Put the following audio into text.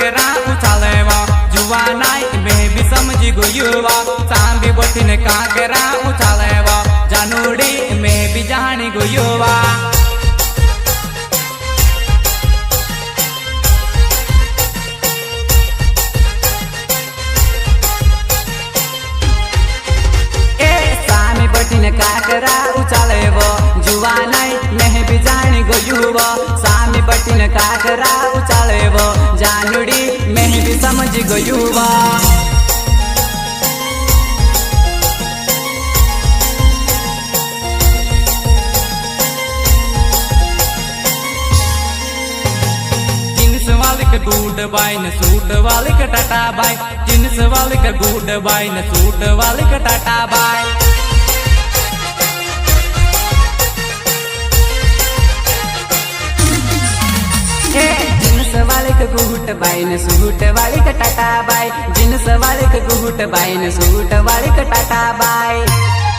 काकरा उछालेवा जुवा नाई में भी समझी गुयुवा सांबी बठिन काकरा उछालेवा जानूड़ी में भी जानी गुयुवा काकरा उछालेवो जुवा नाई में भी जानी गुयुवा सामी बटिन काकरा उछालेवो जानूड़ी में भी समझ गुयुवा जींस वाली का गुड बाई न सूट वाली का टाटा बाई जींस वाली का गुड बाई न सूट वाली का टाटा बाई जींस वाले का गुट बाई न सूट वाली का टाटा बाई जींस वाले का गुट बाई न सूट वाली का टाटा बाई।